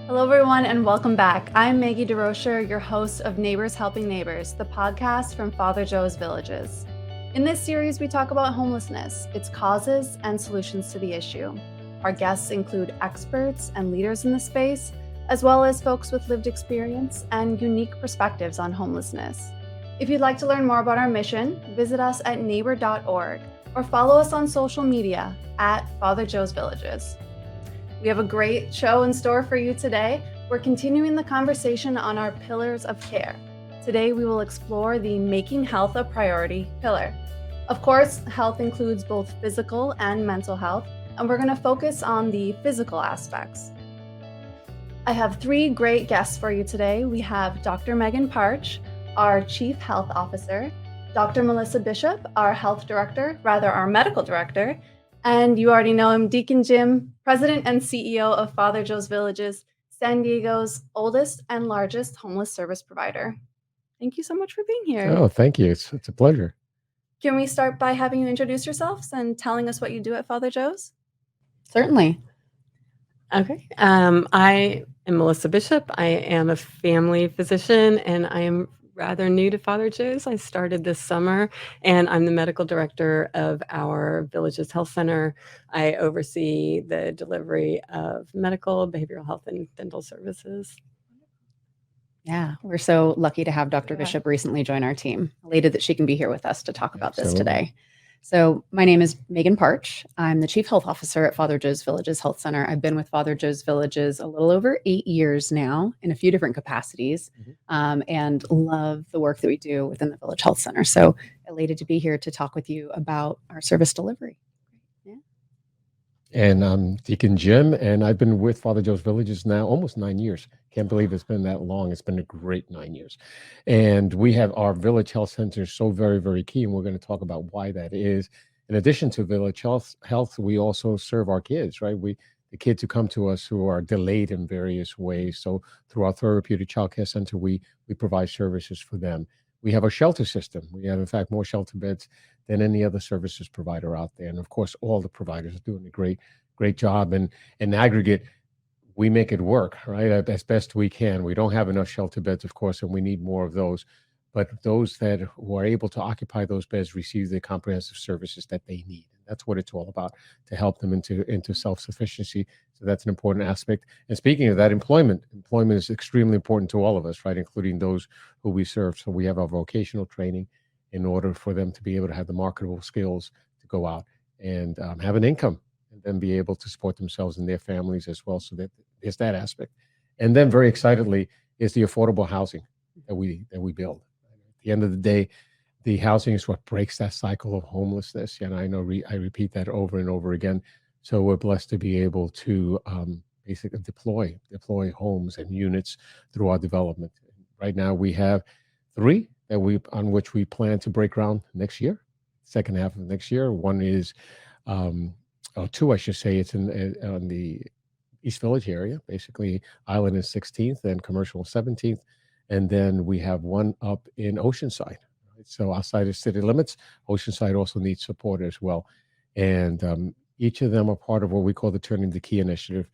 Hello, everyone, and welcome back. I'm Maggie DeRocher, your host of Neighbors Helping Neighbors, the podcast from Father Joe's Villages. In this series, we talk about homelessness, its causes, and solutions to the issue. Our guests include experts and leaders in the space, as well as folks with lived experience and unique perspectives on homelessness. If you'd like to learn more about our mission, visit us at neighbor.org or follow us on social media at Father Joe's Villages. We have a great show in store for you today. We're continuing the conversation on our pillars of care. Today, we will explore the Making Health a Priority pillar. Of course, health includes both physical and mental health, and we're going to focus on the physical aspects. I have three great guests for you today. We have Dr. Megan Parch, our Chief Health Officer, Dr. Melissa Bishop, our our Medical Director, and you already know him, Deacon Jim, President and CEO of Father Joe's Villages, San Diego's oldest and largest homeless service provider. Thank you so much for being here. Oh, thank you. It's a pleasure. Can we start by having you introduce yourselves and telling us what you do at Father Joe's? Certainly. Okay. I am Melissa Bishop. I am a family physician, and I am rather new to Father Joe's. I started this summer, and I'm the medical director of our Villages Health Center. I oversee the delivery of medical, behavioral health, and dental services. Yeah, we're so lucky to have Dr. Bishop recently join our team. Elated that she can be here with us to talk about this today. So my name is Megan Parch. I'm the Chief Health Officer at Father Joe's Villages Health Center. I've been with Father Joe's Villages a little over 8 years now in a few different capacities, and love the work that we do within the Village Health Center. So elated to be here to talk with you about our service delivery. And I'm Deacon Jim, and I've been with Father Joe's Villages now almost 9 years. Can't believe it's been that long. It's been a great 9 years. And we have our Village Health Center so very, very key, and we're going to talk about why that is. In addition to Village Health, we also serve our kids, right? The kids who come to us who are delayed in various ways. So through our Therapeutic Child Care Center, we provide services for them. We have a shelter system. We have, in fact, more shelter beds than any other services provider out there. And of course, all the providers are doing a great job. And in aggregate, we make it work, right? As best we can. We don't have enough shelter beds, of course, and we need more of those. But those who are able to occupy those beds receive the comprehensive services that they need. That's what it's all about, to help them into self-sufficiency. So that's an important aspect. And speaking of that, employment is extremely important to all of us, right? Including those who we serve. So we have our vocational training in order for them to be able to have the marketable skills to go out and have an income, and then be able to support themselves and their families as well. So that there's that aspect. And then very excitedly is the affordable housing that we build. At the end of the day, the housing is what breaks that cycle of homelessness. And I know I repeat that over and over again. So we're blessed to be able to basically deploy homes and units through our development. Right now we have 3 on which we plan to break ground next year, second half of next year. One is, 2, I should say. It's on the East Village area, basically Island is 16th and Commercial 17th. And then we have one up in Oceanside. So outside of city limits, Oceanside also needs support as well. And each of them are part of what we call the Turning the Key initiative,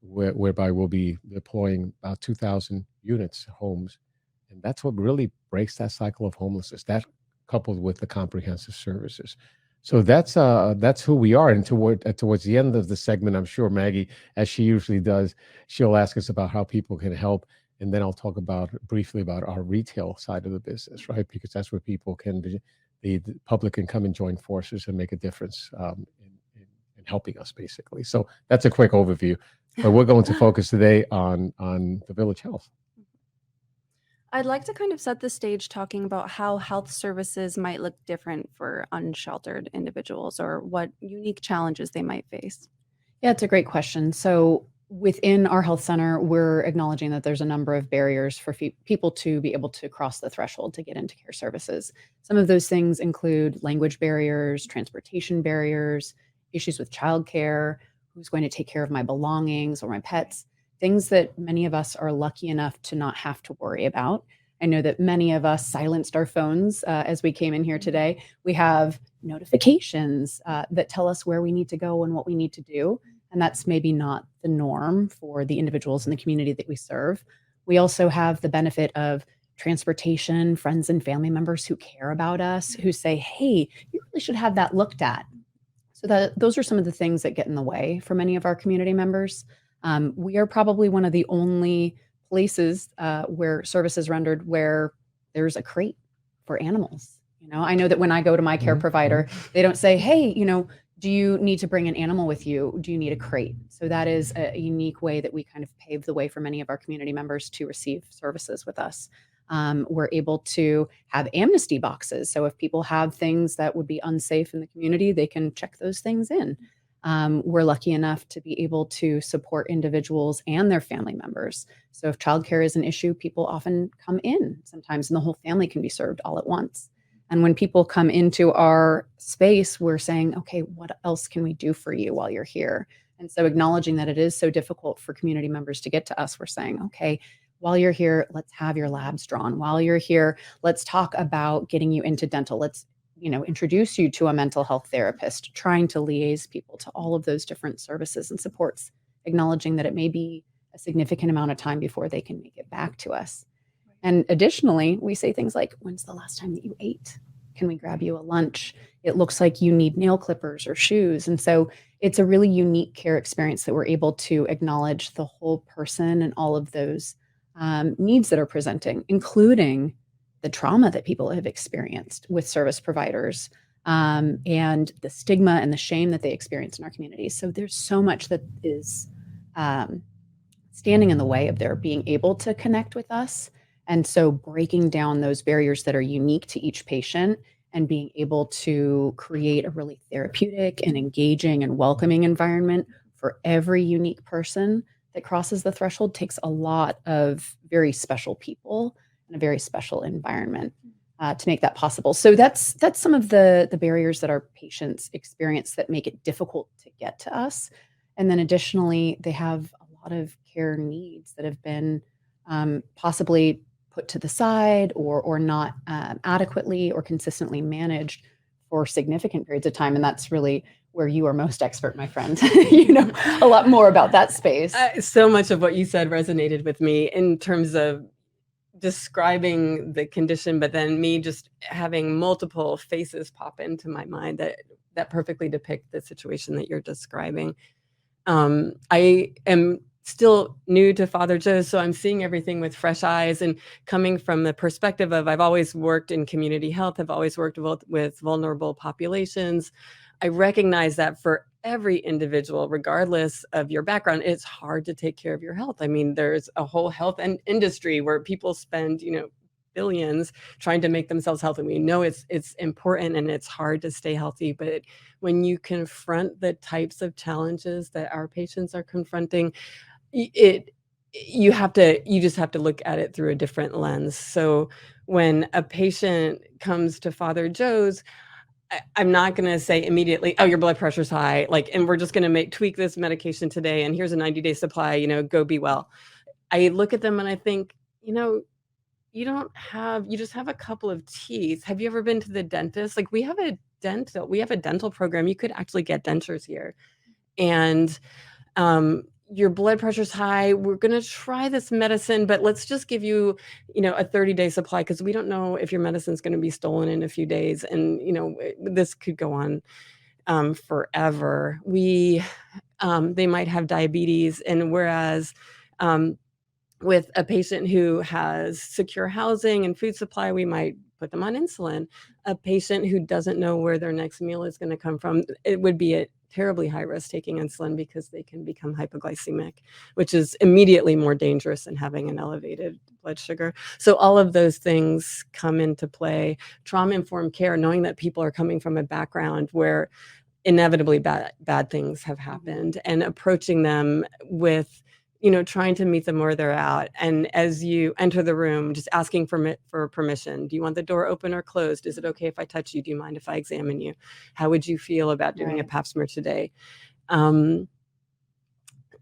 whereby we'll be deploying about 2,000 units, homes. And that's what really breaks that cycle of homelessness, that coupled with the comprehensive services. So that's who we are. And towards the end of the segment, I'm sure Maggie, as she usually does, she'll ask us about how people can help. And then I'll talk briefly about our retail side of the business, right? Because that's where people the public can come and join forces and make a difference in helping us, basically. So that's a quick overview. But we're going to focus today on the Village Health. I'd like to kind of set the stage talking about how health services might look different for unsheltered individuals, or what unique challenges they might face. Yeah, it's a great question. So within our health center, we're acknowledging that there's a number of barriers for people to be able to cross the threshold to get into care services. Some of those things include language barriers, transportation barriers, issues with childcare, who's going to take care of my belongings or my pets, things that many of us are lucky enough to not have to worry about. I know that many of us silenced our phones as we came in here today. We have notifications that tell us where we need to go and what we need to do. And that's maybe not the norm for the individuals in the community that we serve. We also have the benefit of transportation, friends and family members who care about us, who say, hey, you really should have that looked at. So those are some of the things that get in the way for many of our community members. We are probably one of the only places where service is rendered where there's a crate for animals. I know that when I go to my care provider, they don't say, hey, do you need to bring an animal with you? Do you need a crate? So that is a unique way that we kind of pave the way for many of our community members to receive services with us. We're able to have amnesty boxes. So if people have things that would be unsafe in the community, they can check those things in. We're lucky enough to be able to support individuals and their family members. So if childcare is an issue, people often come in sometimes, and the whole family can be served all at once. And when people come into our space, we're saying, okay, what else can we do for you while you're here? And so acknowledging that it is so difficult for community members to get to us, we're saying, okay, while you're here, let's have your labs drawn. While you're here, let's talk about getting you into dental. Let's, introduce you to a mental health therapist, trying to liaise people to all of those different services and supports, acknowledging that it may be a significant amount of time before they can make it back to us. And additionally, we say things like, when's the last time that you ate? Can we grab you a lunch? It looks like you need nail clippers or shoes. And so it's a really unique care experience that we're able to acknowledge the whole person and all of those needs that are presenting, including the trauma that people have experienced with service providers, and the stigma and the shame that they experience in our communities. So there's so much that is standing in the way of their being able to connect with us. And so breaking down those barriers that are unique to each patient and being able to create a really therapeutic and engaging and welcoming environment for every unique person that crosses the threshold takes a lot of very special people and a very special environment to make that possible. So that's some of the barriers that our patients experience that make it difficult to get to us. And then additionally, they have a lot of care needs that have been possibly put to the side or not adequately or consistently managed for significant periods of time. And that's really where you are most expert, my friend. You know a lot more about that space. So much of what you said resonated with me in terms of describing the condition, but then me just having multiple faces pop into my mind that perfectly depict the situation that you're describing. I am still new to Father Joe's, so I'm seeing everything with fresh eyes and coming from the perspective of I've always worked in community health, I've always worked with vulnerable populations. I recognize that for every individual, regardless of your background, it's hard to take care of your health. I mean, there's a whole health and industry where people spend, billions trying to make themselves healthy. We know it's important and it's hard to stay healthy, but when you confront the types of challenges that our patients are confronting, you just have to look at it through a different lens. So when a patient comes to Father Joe's, I'm not going to say immediately, oh, your blood pressure's high, and we're just going to tweak this medication today, and here's a 90-day supply, go be well. I look at them and I think, you just have a couple of teeth. Have you ever been to the dentist? We have a dental program. You could actually get dentures here. And your blood pressure's high. We're going to try this medicine, but let's just give you, a 30-day supply because we don't know if your medicine's going to be stolen in a few days. And, this could go on forever. They might have diabetes. And whereas with a patient who has secure housing and food supply, we might put them on insulin. A patient who doesn't know where their next meal is going to come from, it would be a terribly high risk taking insulin because they can become hypoglycemic, which is immediately more dangerous than having an elevated blood sugar. So all of those things come into play. Trauma-informed care, knowing that people are coming from a background where inevitably bad things have happened, and approaching them with trying to meet them where they're at. And as you enter the room, just asking for permission. Do you want the door open or closed? Is it okay if I touch you? Do you mind if I examine you? How would you feel about doing a pap smear today?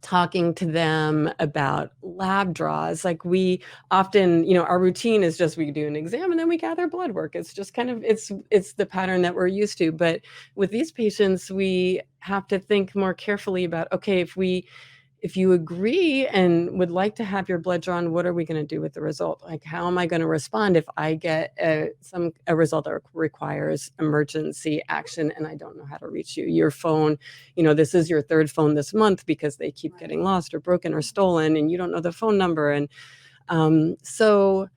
talking to them about lab draws. Like we often, our routine is just we do an exam and then we gather blood work. It's just kind of it's the pattern that we're used to. But with these patients, we have to think more carefully about, okay, if you agree and would like to have your blood drawn, what are we going to do with the result? Like, how am I going to respond if I get a result that requires emergency action and I don't know how to reach you? Your phone, this is your third phone this month because they keep getting lost or broken or stolen, and you don't know the phone number. And so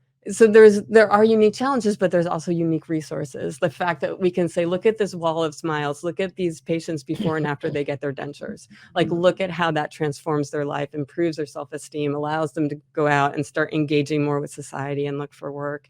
there are unique challenges, but there's also unique resources. The fact that we can say, look at this wall of smiles, look at these patients before and after they get their dentures, like look at how that transforms their life, improves their self-esteem, allows them to go out and start engaging more with society and look for work.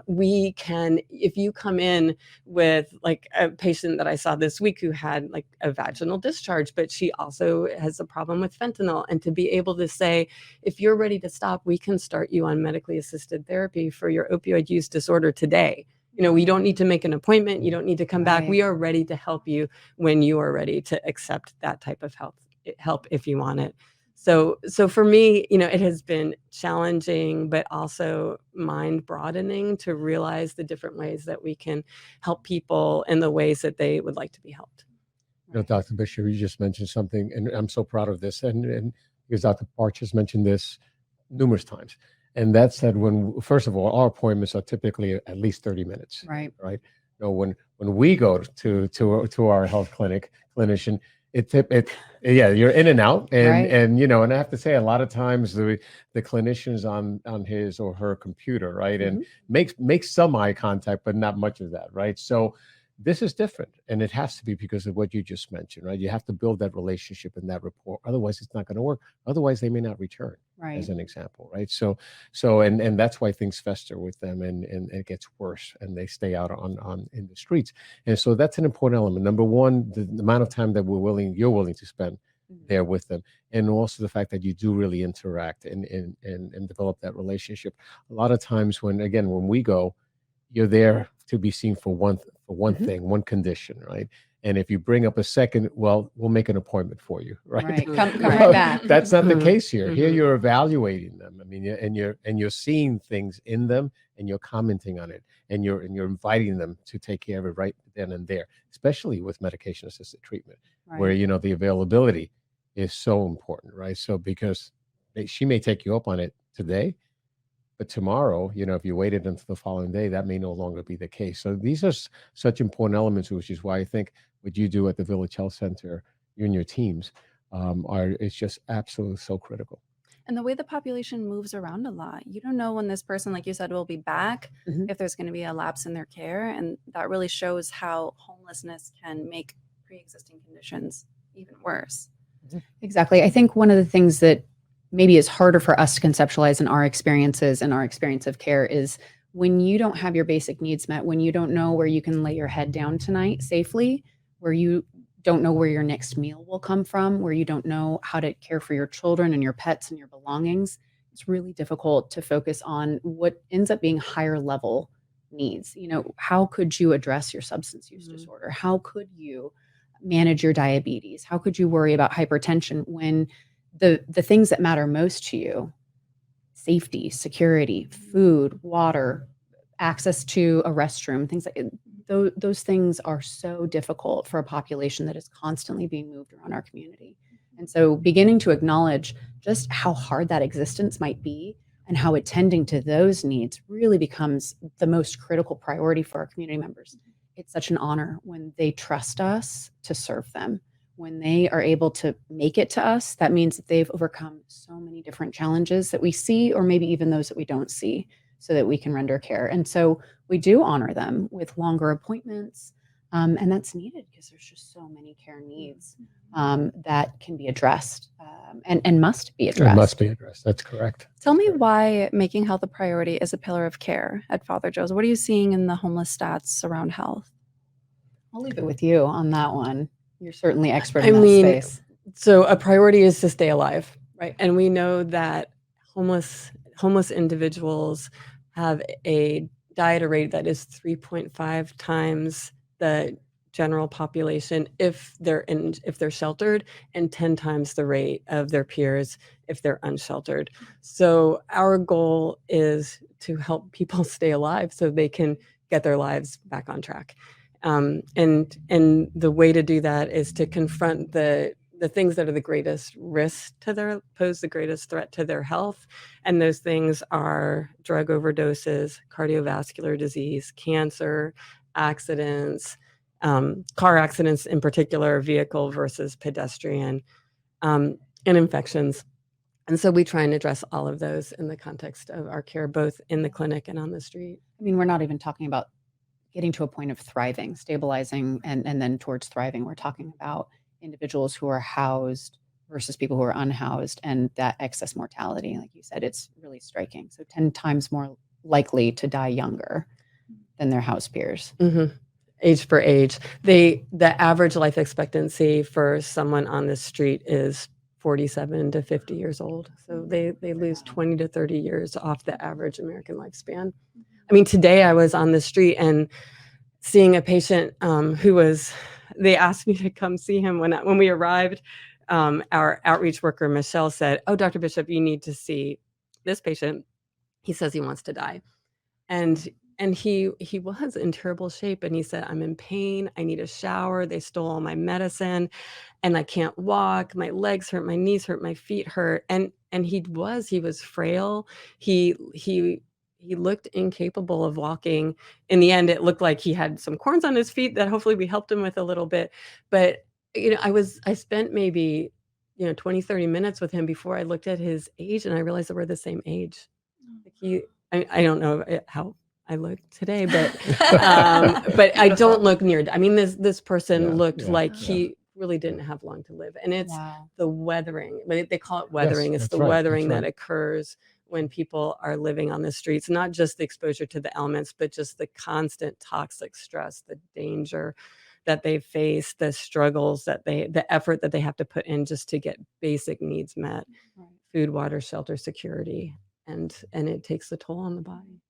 We can, if you come in with like a patient that I saw this week who had like a vaginal discharge, but she also has a problem with fentanyl, and to be able to say, if you're ready to stop, we can start you on medically assisted therapy for your opioid use disorder today. We don't need to make an appointment. You don't need to come back. We are ready to help you when you are ready to accept that type of help if you want it. So for me, it has been challenging, but also mind broadening to realize the different ways that we can help people in the ways that they would like to be helped. Dr. Bishop, you just mentioned something, and I'm so proud of this. And because Dr. Parch has mentioned this numerous times. And that said, first of all, our appointments are typically at least 30 minutes. Right. Right. When we go to our health clinician, you're in and out, and Right. and I have to say, a lot of times the clinician's on his or her computer, right, and makes some eye contact, but not much of that, right? So this is different, and it has to be because of what you just mentioned, right? You have to build that relationship and that rapport. Otherwise, it's not going to work. Otherwise, they may not return. Right. As an example, right? So and that's why things fester with them, and it gets worse, and they stay out on in the streets. And so that's an important element. Number one, the amount of time that you're willing to spend there with them, and also the fact that you do really interact and develop that relationship. A lot of times when we go, you're there to be seen for one thing, one condition, right? And if you bring up a second, well, we'll make an appointment for you, right? Right. Come right back. That's not the case here. Here you're evaluating them. I mean, and you're seeing things in them, and you're commenting on it, and you're inviting them to take care of it right then and there, especially with medication-assisted treatment, where the availability is so important, right? So because she may take you up on it today, but tomorrow, if you waited until the following day, that may no longer be the case. So these are such important elements, which is why I think what you do at the Village Health Center, you and your teams, it's just absolutely so critical. And the way the population moves around a lot, you don't know when this person, like you said, will be back, if there's going to be a lapse in their care. And that really shows how homelessness can make pre-existing conditions even worse. Exactly. I think one of the things that maybe is harder for us to conceptualize in our experiences and our experience of care is when you don't have your basic needs met, when you don't know where you can lay your head down tonight safely, where you don't know where your next meal will come from, where you don't know how to care for your children and your pets and your belongings, it's really difficult to focus on what ends up being higher level needs. How could you address your substance use disorder? How could you manage your diabetes? How could you worry about hypertension when the things that matter most to you, safety, security, food, water, access to a restroom, things like those things are so difficult for a population that is constantly being moved around our community. And so beginning to acknowledge just how hard that existence might be and how attending to those needs really becomes the most critical priority for our community members. It's such an honor when they trust us to serve them. When they are able to make it to us, that means that they've overcome so many different challenges that we see, or maybe even those that we don't see, so that we can render care. And so we do honor them with longer appointments. And that's needed because there's just so many care needs that can be addressed and must be addressed. It must be addressed. That's correct. Tell me why making health a priority is a pillar of care at Father Joe's. What are you seeing in the homeless stats around health? I'll leave it with you on that one. You're certainly expert in that space. So a priority is to stay alive, right? And we know that homeless individuals have a diet rate that is 3.5 times the general population if they're sheltered, and 10 times the rate of their peers if they're unsheltered. So our goal is to help people stay alive so they can get their lives back on track. And the way to do that is to confront the things that are the greatest risk to pose the greatest threat to their health. And those things are drug overdoses, cardiovascular disease, cancer, accidents, car accidents in particular, vehicle versus pedestrian, and infections. And so we try and address all of those in the context of our care, both in the clinic and on the street. I mean, we're not even talking about getting to a point of thriving, stabilizing, and then towards thriving. We're talking about individuals who are housed versus people who are unhoused, and that excess mortality, like you said, it's really striking. So 10 times more likely to die younger than their house peers. Mm-hmm. Age for age. The average life expectancy for someone on the street is 47 to 50 years old. So they lose 20 to 30 years off the average American lifespan. I mean, today I was on the street and seeing a patient they asked me to come see him when we arrived. Our outreach worker, Michelle, said, "Oh, Dr. Bishop, you need to see this patient. He says he wants to die." And he was in terrible shape. And he said, "I'm in pain. I need a shower. They stole all my medicine and I can't walk. My legs hurt, my knees hurt, my feet hurt." And he was frail. He looked incapable of walking. In the end, it looked like he had some corns on his feet that hopefully we helped him with a little bit. But, I spent maybe, 20, 30 minutes with him before I looked at his age and I realized that we're the same age. I don't know how I look today, but but I don't look near. I mean, this person looked like he really didn't have long to live. And it's the weathering. They call it weathering. Yes, it's the weathering that occurs when people are living on the streets, not just the exposure to the elements, but just the constant toxic stress, the danger that they face, the struggles the effort that they have to put in just to get basic needs met, food, water, shelter, security, and it takes a toll on the body.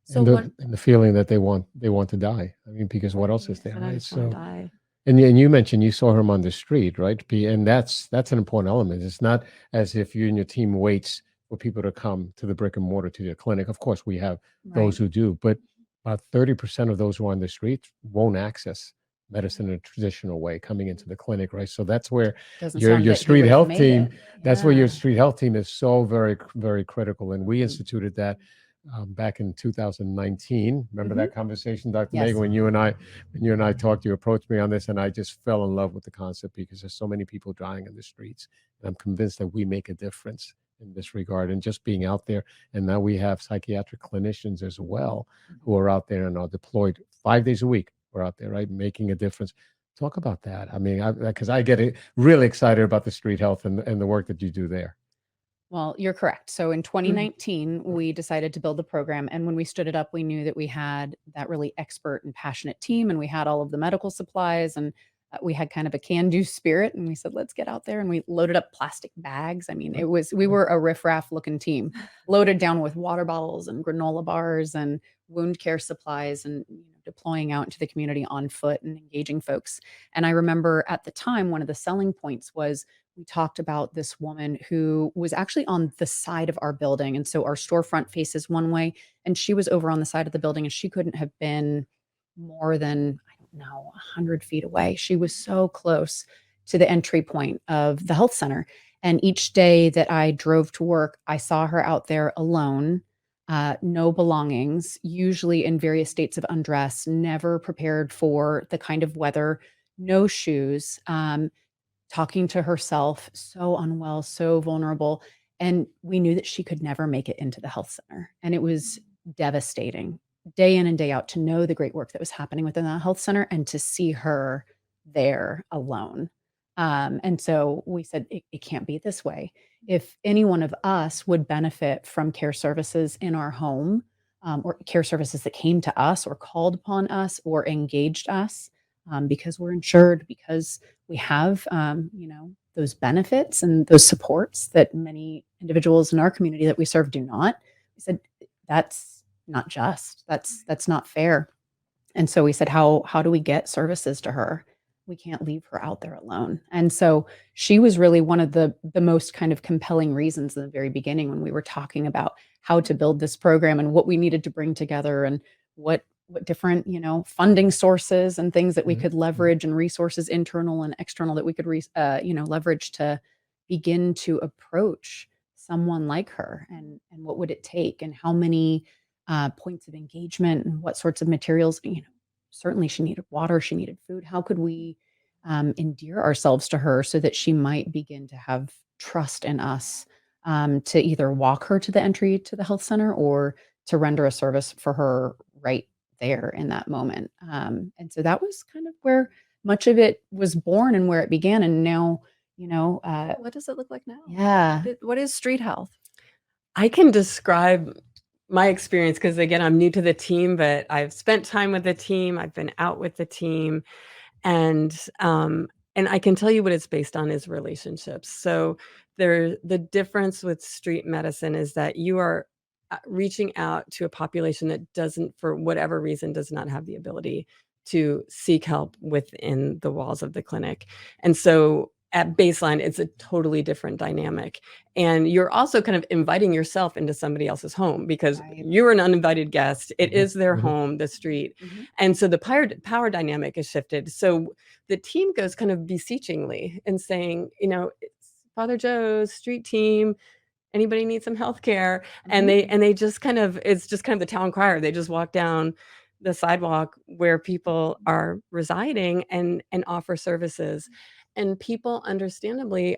So and the feeling that they want to die. I mean, because what else is there, right? So, die. and you mentioned you saw him on the street, right? And that's an important element. It's not as if you and your team waits for people to come to the brick and mortar to the clinic. Of course, we have those who do, but about 30% of those who are on the street won't access medicine in a traditional way coming into the clinic, right? So that's where your street health team, that's where your street health team is so very, very critical. And we instituted that back in 2019. Remember that conversation, Dr. Megan, when you and I talked, you approached me on this, and I just fell in love with the concept because there's so many people dying in the streets. And I'm convinced that we make a difference in this regard, and just being out there. And now we have psychiatric clinicians as well who are out there and are deployed 5 days a week. We're out there, right, making a difference. Talk about that. I mean, because I get really excited about the street health and the work that you do there. Well, you're correct. So in 2019, we decided to build the program. And when we stood it up, we knew that we had that really expert and passionate team, and we had all of the medical supplies, and we had kind of a can-do spirit. And we said, let's get out there. And we loaded up plastic bags. I mean, we were a riffraff looking team, loaded down with water bottles and granola bars and wound care supplies, and deploying out into the community on foot and engaging folks. And I remember at the time, one of the selling points was we talked about this woman who was actually on the side of our building. And so our storefront faces one way, and she was over on the side of the building, and she couldn't have been more than, 100 feet away. She was so close to the entry point of the health center. And each day that I drove to work, I saw her out there alone, no belongings, usually in various states of undress, never prepared for the kind of weather, no shoes, talking to herself, so unwell, so vulnerable. And we knew that she could never make it into the health center. And it was devastating, day in and day out, to know the great work that was happening within the health center and to see her there alone. And so we said, it can't be this way. If any one of us would benefit from care services in our home, or care services that came to us or called upon us or engaged us, because we're insured, because we have, those benefits and those supports that many individuals in our community that we serve do not. We said, that's not just, that's not fair. And so we said, how do we get services to her? We can't leave her out there alone. And so she was really one of the most kind of compelling reasons in the very beginning when we were talking about how to build this program and what we needed to bring together and what different, funding sources and things that we Mhm, could mhm. leverage and resources internal and external that we could leverage to begin to approach someone like her, and what would it take and how many points of engagement and what sorts of materials. Certainly she needed water, she needed food. How could we endear ourselves to her so that she might begin to have trust in us, to either walk her to the entry to the health center or to render a service for her right there in that moment. And so that was kind of where much of it was born and where it began. And now, What does it look like now? yeah. What is street health? I can describe my experience because, again, I'm new to the team, but I've spent time with the team. I've been out with the team, and and I can tell you what it's based on is relationships. So the difference with street medicine is that you are reaching out to a population that doesn't, for whatever reason, does not have the ability to seek help within the walls of the clinic. And so at baseline, it's a totally different dynamic. And you're also kind of inviting yourself into somebody else's home because Right. you're an uninvited guest. It Mhm, is their mhm. home, the street. Mhm. And so the power dynamic is shifted. So the team goes kind of beseechingly and saying, it's Father Joe's street team. Anybody need some healthcare? And Mhm. they just kind of, it's just kind of the town crier. They just walk down the sidewalk where people are residing and offer services. And people understandably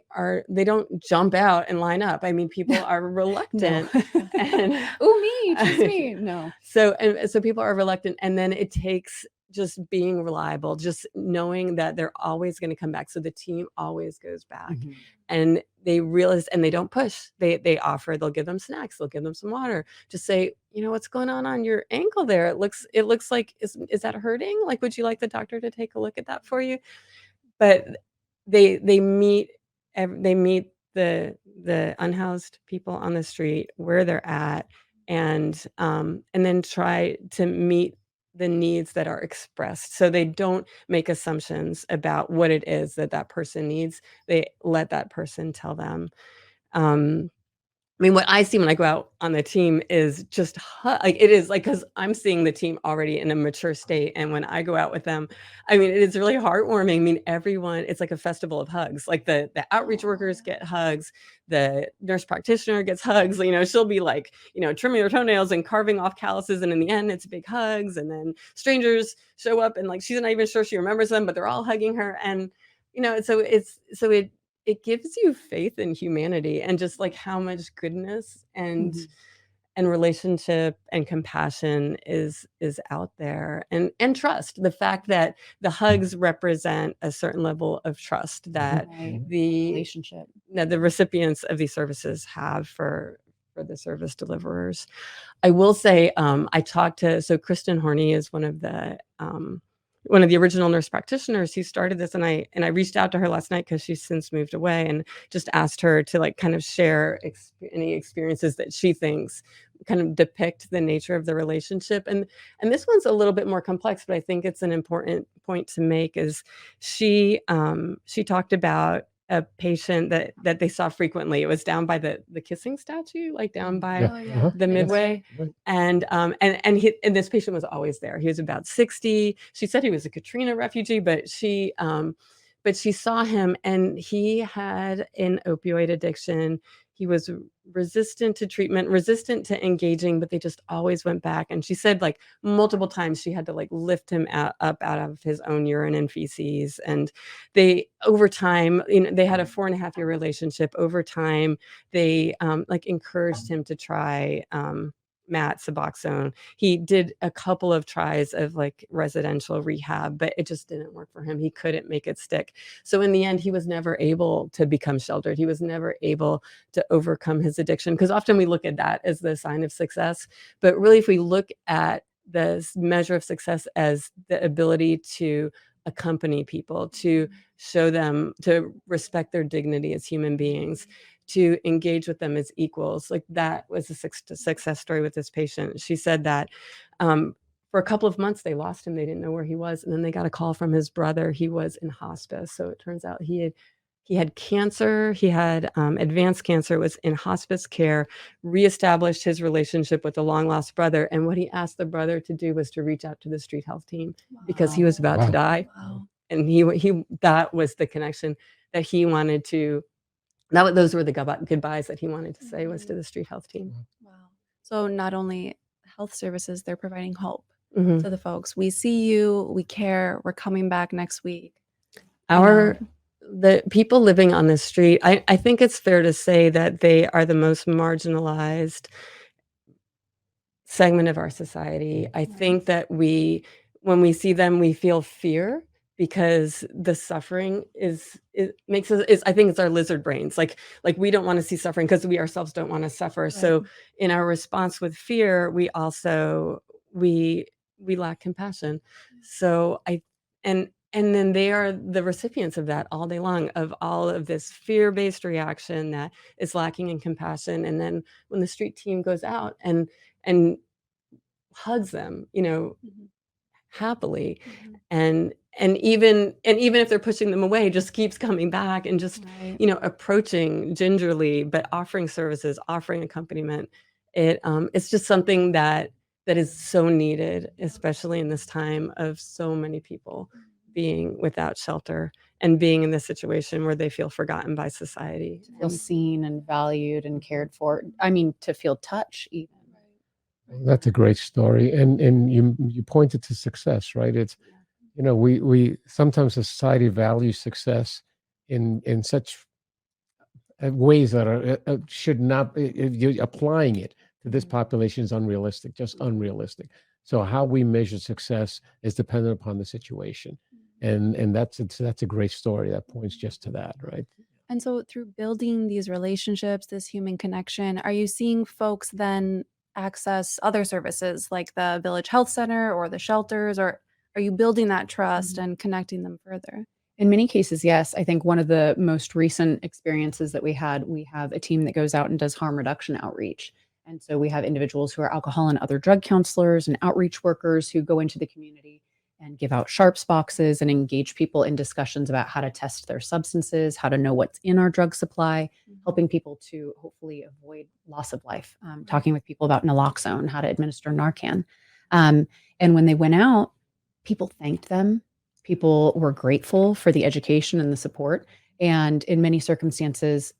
they don't jump out and line up. I mean, people are No. reluctant and Oh, me, choose me. No. so people are reluctant, and then it takes just being reliable, just knowing that they're always going to come back. So the team always goes back, Mhm. and they realize, and they don't push. They offer. They'll give them snacks. They'll give them some water. Just say, what's going on your ankle there? It looks like, is that hurting? Like, would you like the doctor to take a look at that for you? But they meet they meet the unhoused people on the street where they're at, and then try to meet the needs that are expressed. So they don't make assumptions about what it is that that person needs. They let that person tell them. Um, I mean, what I see when I go out on the team is just like it is like because I'm seeing the team already in a mature state, and when I go out with them, I mean, it is really heartwarming. I mean, everyone, it's like a festival of hugs. Like the outreach workers get hugs, the nurse practitioner gets hugs. She'll be like, trimming her toenails and carving off calluses, and in the end, it's big hugs. And then strangers show up, and like she's not even sure she remembers them, but they're all hugging her, and it gives you faith in humanity and just like how much goodness Mhm. and relationship and compassion is out there, and trust. The fact that the hugs represent a certain level of trust Mhm, that Right. mhm. the Relationship. that the recipients of these services have for the service deliverers. I will say, I talked to so Kristen Horney is one of the original nurse practitioners who started this, and I reached out to her last night because she's since moved away, and just asked her to like kind of share any experiences that she thinks kind of depict the nature of the relationship. And this one's a little bit more complex, but I think it's an important point to make. Is she talked about a patient that they saw frequently. It was down by the kissing statue, like down Mhm. by Yeah, Oh, yeah. uh-huh, the yeah, Midway. right. And this patient was always there. He was about 60. She said he was a Katrina refugee, but she saw him, and he had an opioid addiction. He was resistant to treatment, resistant to engaging, but they just always went back. And she said like multiple times she had to like lift him up out of his own urine and feces. And they, over time, they had a 4.5-year relationship. Over time, they like encouraged him to try Matt Suboxone. He did a couple of tries of like residential rehab, but it just didn't work for him. He couldn't make it stick. So in the end, he was never able to become sheltered. He was never able to overcome his addiction, because often we look at that as the sign of success. But really, if we look at the measure of success as the ability to accompany people, to show them, to respect their dignity as human beings, to engage with them as equals. Like that was a success story with this patient. She said that for a couple of months, they lost him. They didn't know where he was. And then they got a call from his brother. He was in hospice. So it turns out he had cancer. He had advanced cancer, was in hospice care, reestablished his relationship with the long lost brother. And what he asked the brother to do was to reach out to the street health team because he was about to Wow. die. Wow. And that was the connection that he wanted to, those were the goodbyes that he wanted to say, was to the street health team. Wow. So not only health services, they're providing hope Mhm. to the folks. We see you, we care, we're coming back next week. The people living on the street, I think it's fair to say that they are the most marginalized segment of our society. I think that when we see them, we feel fear because the suffering it makes us, I think it's our lizard brains. Like we don't want to see suffering because we ourselves don't want to suffer. So in our response with fear, we also, we lack compassion. So and then they are the recipients of that all day long, of all of this fear-based reaction that is lacking in compassion. And then when the street team goes out and hugs them, happily, and even if they're pushing them away, just keeps coming back and just approaching gingerly, but offering services, offering accompaniment. It's just something that is so needed, especially in this time of so many people being without shelter and being in this situation where they feel forgotten by society. Feel seen and valued and cared for. I mean, to feel touch even. That's a great story, and you pointed to success, right? It's we sometimes society values success in such ways that are should not you're applying it to this population is unrealistic, just unrealistic. So how we measure success is dependent upon the situation, and that's a great story that points just to that, right? And so through building these relationships, this human connection, are you seeing folks then access other services like the Village Health Center or the shelters, or are you building that trust and connecting them further? In many cases, yes. I think one of the most recent experiences that we have a team that goes out and does harm reduction outreach. And so we have individuals who are alcohol and other drug counselors and outreach workers who go into the community and give out sharps boxes and engage people in discussions about how to test their substances, how to know what's in our drug supply, helping people to hopefully avoid loss of life, talking with people about naloxone, how to administer Narcan. And when they went out, people thanked them. People were grateful for the education and the support. And in many circumstances,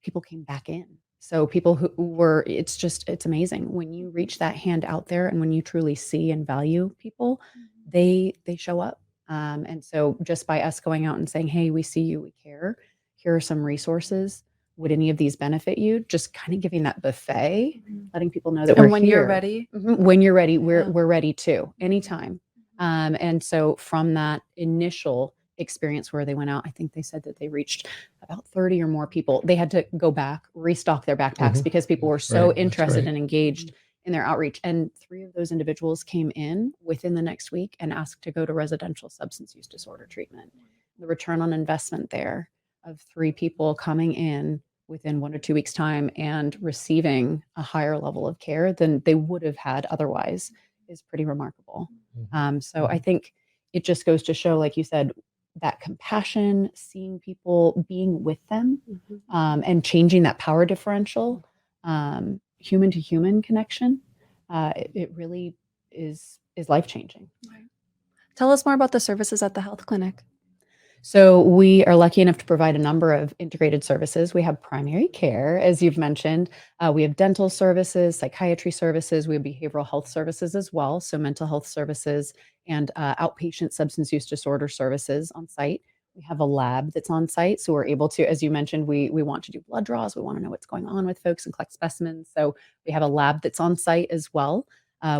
people came back in. So people who were, it's amazing when you reach that hand out there and when you truly see and value people, they show up. And so just by us going out and saying, hey, we see you, we care. Here are some resources. Would any of these benefit you? Just kind of giving that buffet, letting people know that And we're when here. you're ready. When you're ready, we're ready too, anytime. And so from that initial experience where they went out, I think they said that they reached about 30 or more people. They had to go back, restock their backpacks because people were so interested and engaged in their outreach. And 3 of those individuals came in within the next week and asked to go to residential substance use disorder treatment. The return on investment there of 3 people coming in within 1 or 2 weeks' time and receiving a higher level of care than they would have had otherwise is pretty remarkable. So I think it just goes to show, like you said, that compassion, seeing people, being with them, and changing that power differential, human to human connection, it really is life-changing. Tell us more about the services at the health clinic. So we are lucky enough to provide a number of integrated services. We have primary care, as you've mentioned. We have dental services, psychiatry services. We have behavioral health services as well. So mental health services and outpatient substance use disorder services on site. We have a lab that's on site. So we're able to, as you mentioned, we want to do blood draws. We want to know what's going on with folks and collect specimens. So we have a lab that's on site as well.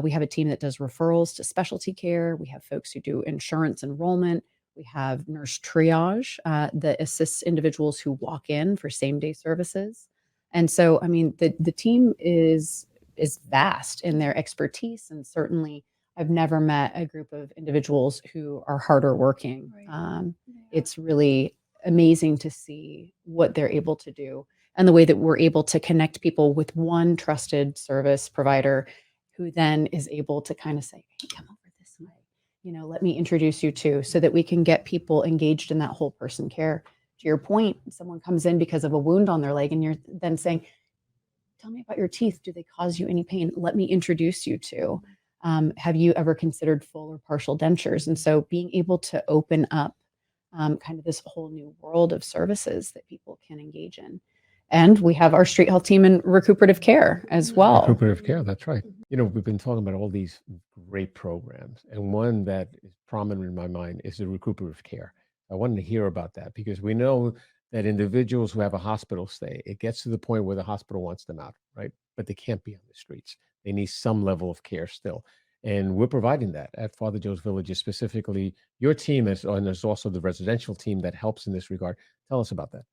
We have a team that does referrals to specialty care. We have folks who do insurance enrollment. We have nurse triage that assists individuals who walk in for same-day services. And so, I mean, the team is vast in their expertise, and certainly I've never met a group of individuals who are harder working. It's really amazing to see what they're able to do and the way that we're able to connect people with one trusted service provider who then is able to kind of say, hey, come over this way, let me introduce you to, so that we can get people engaged in that whole person care. To your point, someone comes in because of a wound on their leg and you're then saying, tell me about your teeth. Do they cause you any pain? Let me introduce you to. Have you ever considered full or partial dentures? And so being able to open up kind of this whole new world of services that people can engage in. And we have our street health team in recuperative care as well. Recuperative care, that's right. We've been talking about all these great programs, and one that is prominent in my mind is the recuperative care. I wanted to hear about that because we know that individuals who have a hospital stay, it gets to the point where the hospital wants them out, right? But they can't be on the streets. They need some level of care still. And we're providing that at Father Joe's Villages, specifically your team, and there's also the residential team that helps in this regard. Tell us about that.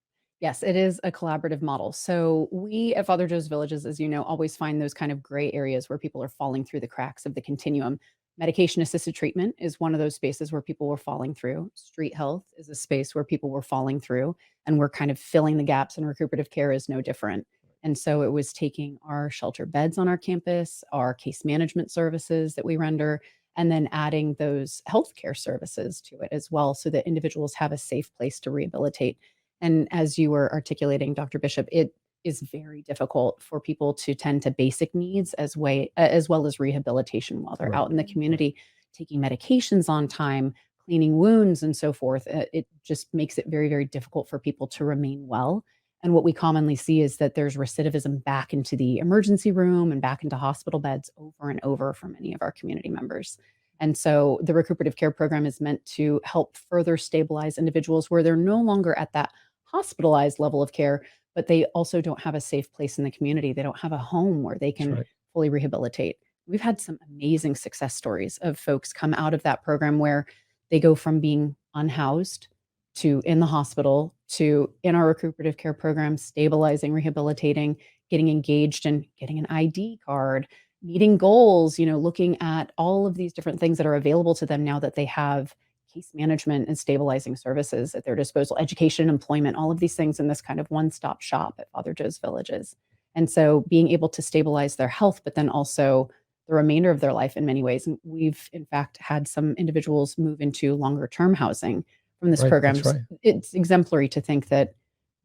Yes, it is a collaborative model. So we at Father Joe's Villages, as you know, always find those kind of gray areas where people are falling through the cracks of the continuum. Medication assisted treatment is one of those spaces where people were falling through. Street health is a space where people were falling through, and we're kind of filling the gaps, and recuperative care is no different. And so it was taking our shelter beds on our campus, our case management services that we render, and then adding those healthcare services to it as well, so that individuals have a safe place to rehabilitate. And as you were articulating, Dr. Bishop, it is very difficult for people to tend to basic needs as well as rehabilitation while they're out in the community, taking medications on time, cleaning wounds, and so forth. It just makes it very, very difficult for people to remain well. And what we commonly see is that there's recidivism back into the emergency room and back into hospital beds over and over for many of our community members. And so the recuperative care program is meant to help further stabilize individuals where they're no longer at that hospitalized level of care, but they also don't have a safe place in the community. They don't have a home where they can fully rehabilitate. We've had some amazing success stories of folks come out of that program where they go from being unhoused to in the hospital to in our recuperative care program, stabilizing, rehabilitating, getting engaged and getting an ID card, meeting goals, looking at all of these different things that are available to them now that they have case management and stabilizing services at their disposal, education, employment, all of these things in this kind of one-stop shop at Father Joe's Villages. And so being able to stabilize their health, but then also the remainder of their life in many ways. And we've, in fact, had some individuals move into longer-term housing from this program. It's exemplary to think that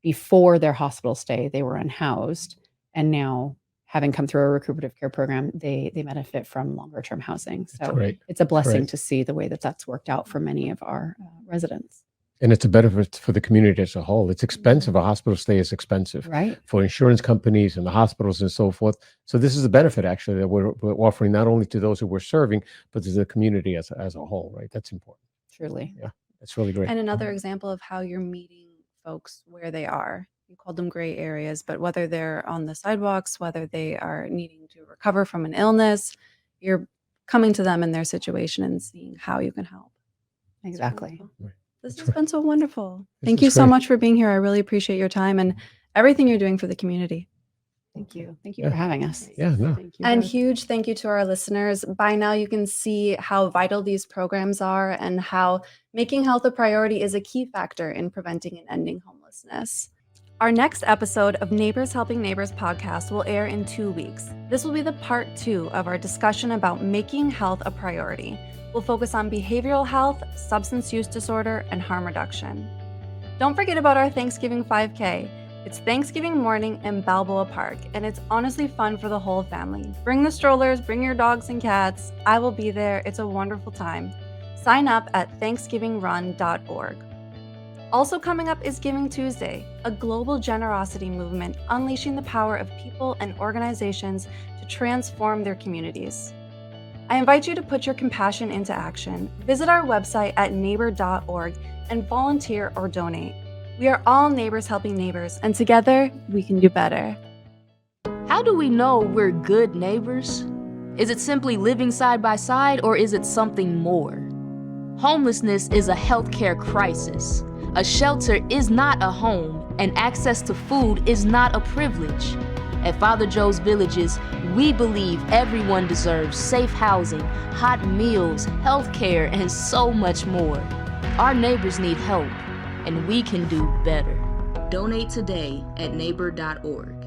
before their hospital stay, they were unhoused, and now, having come through a recuperative care program, they benefit from longer term housing. So it's a blessing to see the way that that's worked out for many of our residents. And it's a benefit for the community as a whole. It's expensive. A hospital stay is expensive for insurance companies and the hospitals and so forth. So this is a benefit actually that we're offering not only to those who we're serving, but to the community as a whole, right? That's important. Truly. Yeah, that's really great. And another example of how you're meeting folks where they are. You called them gray areas, but whether they're on the sidewalks, whether they are needing to recover from an illness, you're coming to them in their situation and seeing how you can help. Exactly. This has been so wonderful. Thank you so much for being here. I really appreciate your time and everything you're doing for the community. Thank you. Thank you for having us. Yeah, no. Thank you. And huge thank you to our listeners. By now, you can see how vital these programs are and how making health a priority is a key factor in preventing and ending homelessness. Our next episode of Neighbors Helping Neighbors podcast will air in 2 weeks. This will be the part 2 of our discussion about making health a priority. We'll focus on behavioral health, substance use disorder, and harm reduction. Don't forget about our Thanksgiving 5K. It's Thanksgiving morning in Balboa Park, and it's honestly fun for the whole family. Bring the strollers, bring your dogs and cats. I will be there. It's a wonderful time. Sign up at thanksgivingrun.org. Also coming up is Giving Tuesday, a global generosity movement unleashing the power of people and organizations to transform their communities. I invite you to put your compassion into action. Visit our website at neighbor.org and volunteer or donate. We are all neighbors helping neighbors, and together we can do better. How do we know we're good neighbors? Is it simply living side by side, or is it something more? Homelessness is a healthcare crisis. A shelter is not a home, and access to food is not a privilege. At Father Joe's Villages, we believe everyone deserves safe housing, hot meals, healthcare, and so much more. Our neighbors need help, and we can do better. Donate today at neighbor.org.